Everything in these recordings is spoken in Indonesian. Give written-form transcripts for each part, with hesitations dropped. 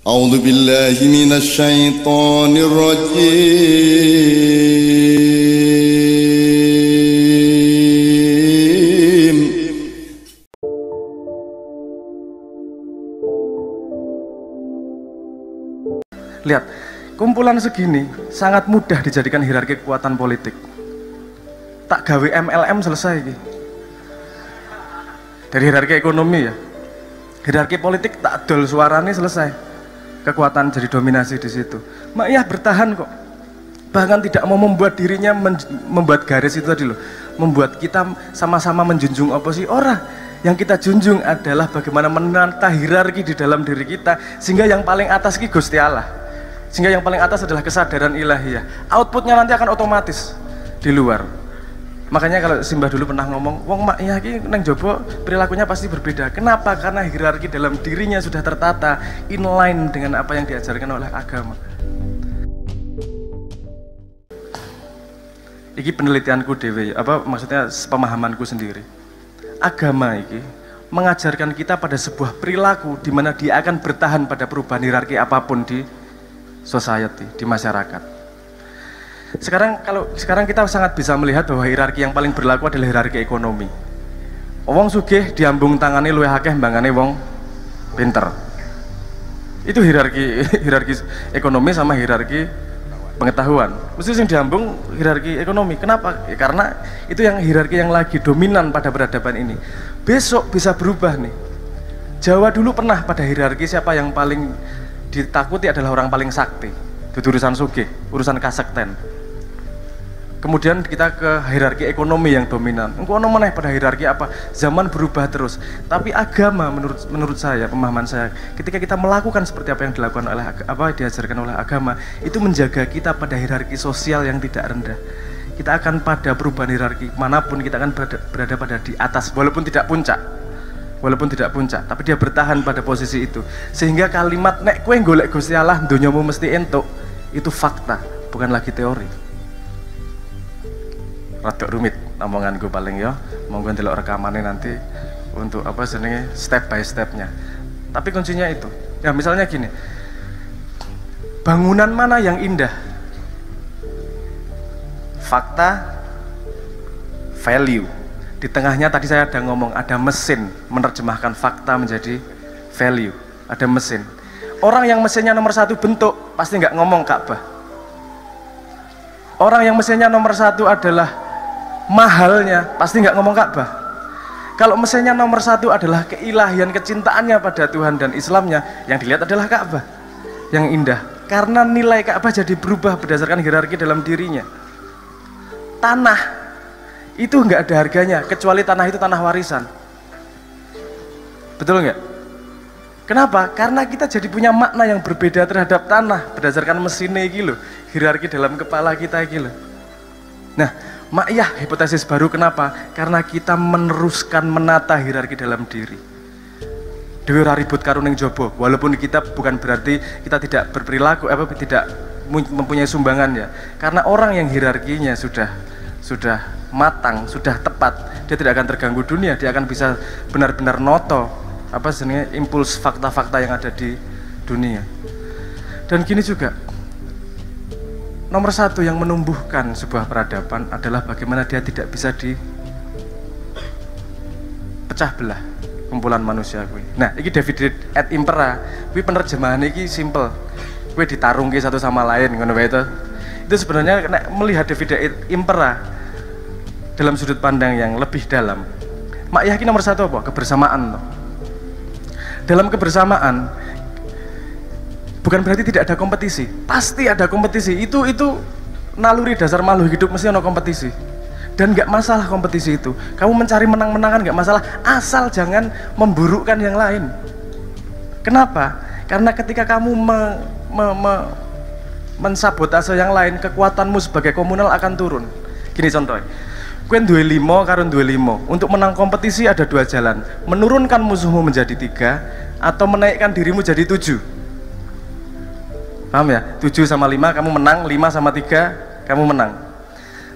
A'udzu billahi minasy syaithanir rajim. Lihat, kumpulan segini sangat mudah dijadikan hierarki kekuatan politik. Tak gawe MLM selesai iki. Dari hierarki ekonomi ya. Hierarki politik tak dol suarane selesai. Kekuatan jadi dominasi di situ. Ma'iyah bertahan kok. Bahkan tidak mau membuat dirinya membuat garis itu tadi loh. Membuat kita sama-sama menjunjung apa sih? Orang yang kita junjung adalah bagaimana menata hierarki di dalam diri kita sehingga yang paling atas ki Gusti Allah. Sehingga yang paling atas adalah kesadaran ilahiyah. Outputnya nanti akan otomatis di luar. Makanya kalau Simbah dulu pernah ngomong, wong mak ya ki neng jobo perilakunya pasti berbeda. Kenapa? Karena hierarki dalam dirinya sudah tertata inline dengan apa yang diajarkan oleh agama. Iki penelitianku dewe, apa maksudnya pemahamanku sendiri. Agama iki mengajarkan kita pada sebuah perilaku di mana dia akan bertahan pada perubahan hierarki apapun di society, di masyarakat. Sekarang kita sangat bisa melihat bahwa hierarki yang paling berlaku adalah hierarki ekonomi. Wong sugih diambung tangane luwih akeh mbangane wong pinter. Itu hierarki ekonomi sama hierarki pengetahuan. Mesti yang diambung hierarki ekonomi. Kenapa? Ya, karena itu yang hierarki yang lagi dominan pada peradaban ini. Besok bisa berubah nih. Jawa dulu pernah pada hierarki siapa yang paling ditakuti adalah orang paling sakti. Itu urusan sugih, urusan kasekten. Kemudian kita ke hierarki ekonomi yang dominan. Engko ono meneh pada hierarki apa? Zaman berubah terus. Tapi agama menurut saya, pemahaman saya, ketika kita melakukan seperti apa yang dilakukan oleh diajarkan oleh agama, itu menjaga kita pada hierarki sosial yang tidak rendah. Kita akan pada perubahan hierarki manapun kita akan berada pada di atas walaupun tidak puncak. Tapi dia bertahan pada posisi itu. Sehingga kalimat nek kowe golek Gusti Allah donyamu mesti entuk, itu fakta, bukan lagi teori. Rada rumit omonganku paling ya, monggo ndelok rekamannya nanti untuk apa jenenge step by stepnya. Tapi kuncinya itu. Ya misalnya gini. Bangunan mana yang indah? Fakta, value. Di tengahnya tadi saya ada ngomong ada mesin menerjemahkan fakta menjadi value. Ada mesin. Orang yang mesinnya nomor 1 bentuk pasti nggak ngomong Ka'bah. Orang yang mesinnya nomor 1 adalah mahalnya pasti nggak ngomong Ka'bah. Kalau mesinnya nomor 1 adalah keilahian kecintaannya pada Tuhan dan Islamnya, yang dilihat adalah Ka'bah yang indah. Karena nilai Ka'bah jadi berubah berdasarkan hierarki dalam dirinya. Tanah itu nggak ada harganya kecuali tanah itu tanah warisan. Betul nggak? Kenapa? Karena kita jadi punya makna yang berbeda terhadap tanah berdasarkan mesinnya gitu, hierarki dalam kepala kita gitu. Nah, Ma'iyah hipotesis baru kenapa? Karena kita meneruskan menata hierarki dalam diri. Dewe ora ribut karo ning jaba, walaupun kita bukan berarti kita tidak berperilaku tidak mempunyai sumbangan ya. Karena orang yang hierarkinya sudah matang, sudah tepat, dia tidak akan terganggu dunia, dia akan bisa benar-benar noto apa sebenarnya impuls fakta-fakta yang ada di dunia. Dan gini juga, nomor 1 yang menumbuhkan sebuah peradaban adalah bagaimana dia tidak bisa dipecah belah kumpulan manusia kuwi. Nah, ini Divided et Impera, kuwi penerjemahan iki simple. Kuwi ditarungke satu sama lain ngono wae itu. Itu sebenarnya melihat Divided et Impera dalam sudut pandang yang lebih dalam. Mak yakin nomor 1 apa? Kebersamaan. Dalam kebersamaan bukan berarti tidak ada kompetisi, pasti ada kompetisi. Itu naluri dasar makhluk hidup, mesti ada kompetisi. Dan nggak masalah kompetisi itu. Kamu mencari menang-menangan nggak masalah, asal jangan memburukkan yang lain. Kenapa? Karena ketika kamu mensabotase yang lain, kekuatanmu sebagai komunal akan turun. Gini contoh, kuen 25 karo 25. Untuk menang kompetisi ada 2 jalan, menurunkan musuhmu menjadi 3 atau menaikkan dirimu jadi 7. Paham ya? 7 sama 5 kamu menang, 5 sama 3 kamu menang.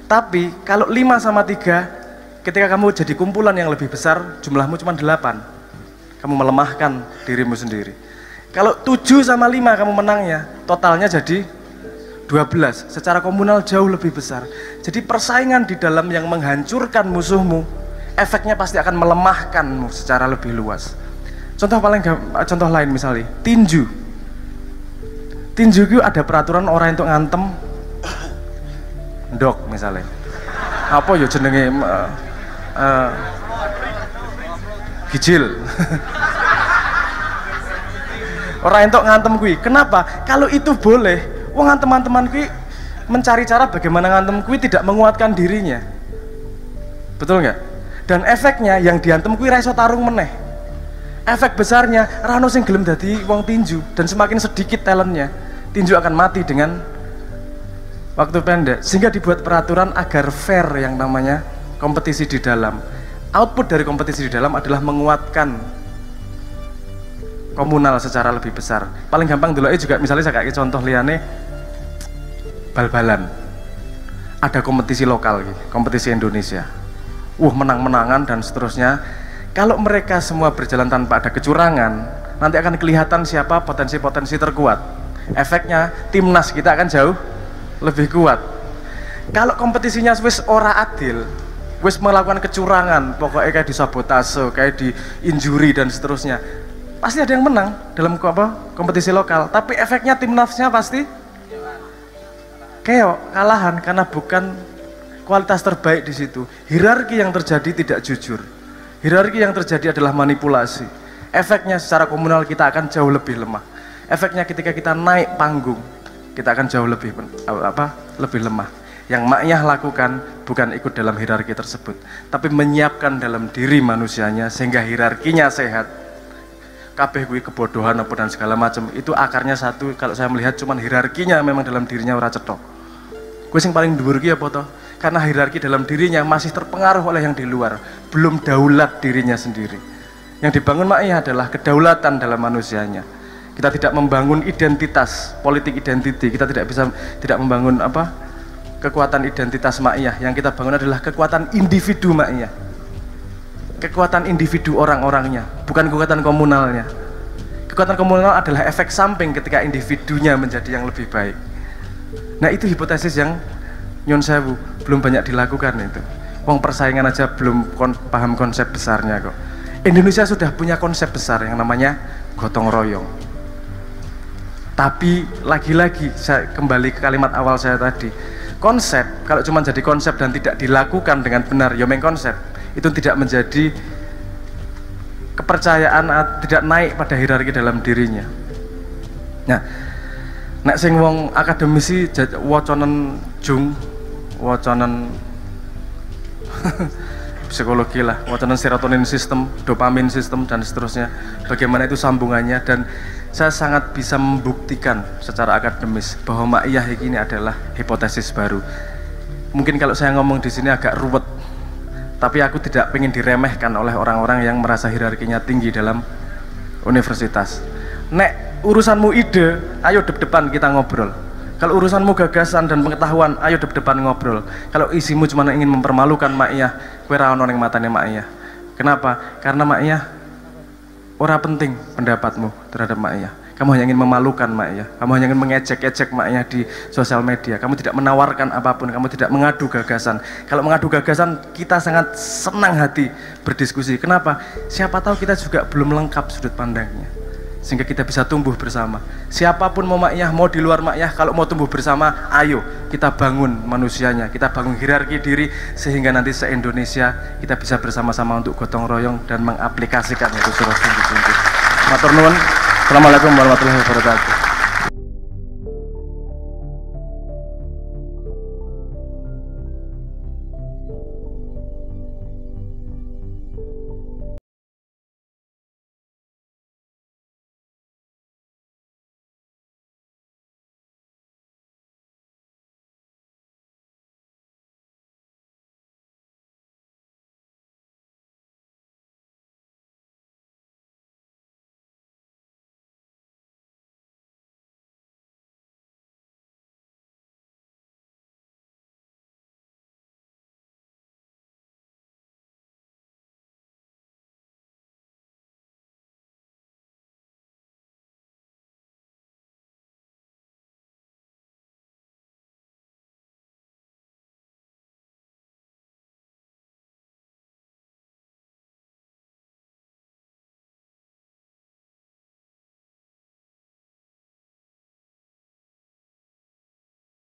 Tapi kalau 5 sama 3, ketika kamu jadi kumpulan yang lebih besar, jumlahmu cuma 8. Kamu melemahkan dirimu sendiri. Kalau 7 sama 5 kamu menangnya, totalnya jadi 12. Secara komunal jauh lebih besar. Jadi persaingan di dalam yang menghancurkan musuhmu, efeknya pasti akan melemahkanmu secara lebih luas. Contoh lain misalnya, tinju. Tinju itu ada peraturan orang untuk ngantem ndok misalnya. Apa ya jenenge gijil. Orang entuk ngantem kuwi. Kenapa? Kalau itu boleh, wong teman-teman kuwi mencari cara bagaimana ngantem kuwi tidak menguatkan dirinya. Betul nggak? Dan efeknya yang diantem kuwi ra iso tarung meneh. Efek besarnya ra ono sing gelem dadi wong tinju dan semakin sedikit talentnya, tinju akan mati dengan waktu pendek. Sehingga dibuat peraturan agar fair yang namanya kompetisi di dalam. Output dari kompetisi di dalam adalah menguatkan komunal secara lebih besar. Paling gampang dulu juga misalnya saya kayak contoh liane bal-balan. Ada kompetisi lokal gitu, kompetisi Indonesia. Menang-menangan dan seterusnya. Kalau mereka semua berjalan tanpa ada kecurangan, nanti akan kelihatan siapa potensi-potensi terkuat. Efeknya timnas kita akan jauh lebih kuat. Kalau kompetisinya wis ora adil, wis melakukan kecurangan, pokoknya kayak disabotase, kayak di injury dan seterusnya, pasti ada yang menang dalam kompetisi lokal, tapi efeknya timnasnya pasti keok, kalahan karena bukan kualitas terbaik di situ. Hierarki yang terjadi tidak jujur. Hierarki yang terjadi adalah manipulasi. Efeknya secara komunal kita akan jauh lebih lemah. Efeknya ketika kita naik panggung, kita akan jauh lebih lebih lemah. Yang Ma'iyah lakukan bukan ikut dalam hierarki tersebut, tapi menyiapkan dalam diri manusianya sehingga hierarkinya sehat. Kabeh kuwi kebodohan apa dan segala macam itu akarnya satu. Kalau saya melihat cuman hierarkinya memang dalam dirinya ora cetok. Kuwi sing paling dhuwur ki apa toh? Karena hierarki dalam dirinya masih terpengaruh oleh yang di luar, belum daulat dirinya sendiri. Yang dibangun Ma'iyah adalah kedaulatan dalam manusianya. Kita tidak membangun identitas, politik identity, kita tidak membangun kekuatan identitas Ma'iyah. Yang kita bangun adalah kekuatan individu Ma'iyah. Kekuatan individu orang-orangnya, bukan kekuatan komunalnya. Kekuatan komunal adalah efek samping ketika individunya menjadi yang lebih baik. Nah itu hipotesis yang nyun sewu belum banyak dilakukan itu. Wong persaingan aja belum paham konsep besarnya kok. Indonesia sudah punya konsep besar yang namanya gotong royong. Tapi lagi-lagi saya kembali ke kalimat awal saya tadi. Konsep kalau cuma jadi konsep dan tidak dilakukan dengan benar, ya meng konsep itu tidak menjadi kepercayaan, tidak naik pada hierarki dalam dirinya. Nah, nek sing wong akademisi wacanen jung, wacanen psikologi lah, wacanen serotonin sistem, dopamin sistem dan seterusnya. Bagaimana itu sambungannya, dan saya sangat bisa membuktikan secara akademis bahwa Ma'iyah ini adalah hipotesis baru. Mungkin kalau saya ngomong di sini agak ruwet, tapi aku tidak ingin diremehkan oleh orang-orang yang merasa hierarkinya tinggi dalam universitas. Nek urusanmu ide, ayo depan kita ngobrol. Kalau urusanmu gagasan dan pengetahuan, ayo depan ngobrol. Kalau isimu cuma ingin mempermalukan Ma'iyah, kowe ra ono ning matane Ma'iyah. Kenapa? Karena Ma'iyah ora penting pendapatmu terhadap Ma'iyah. Kamu hanya ingin memalukan Ma'iyah, kamu hanya ingin mengejek-ejek Ma'iyah di sosial media. Kamu tidak menawarkan apapun, kamu tidak mengadu gagasan. Kalau mengadu gagasan, kita sangat senang hati berdiskusi. Kenapa? Siapa tahu kita juga belum lengkap sudut pandangnya, sehingga kita bisa tumbuh bersama. Siapapun mau Ma'iyah, mau di luar Ma'iyah, kalau mau tumbuh bersama, ayo kita bangun manusianya, kita bangun hierarki diri, sehingga nanti se-Indonesia kita bisa bersama-sama untuk gotong royong dan mengaplikasikan itu surah sungguh-sungguh. Matur nuwun. Assalamualaikum warahmatullahi wabarakatuh.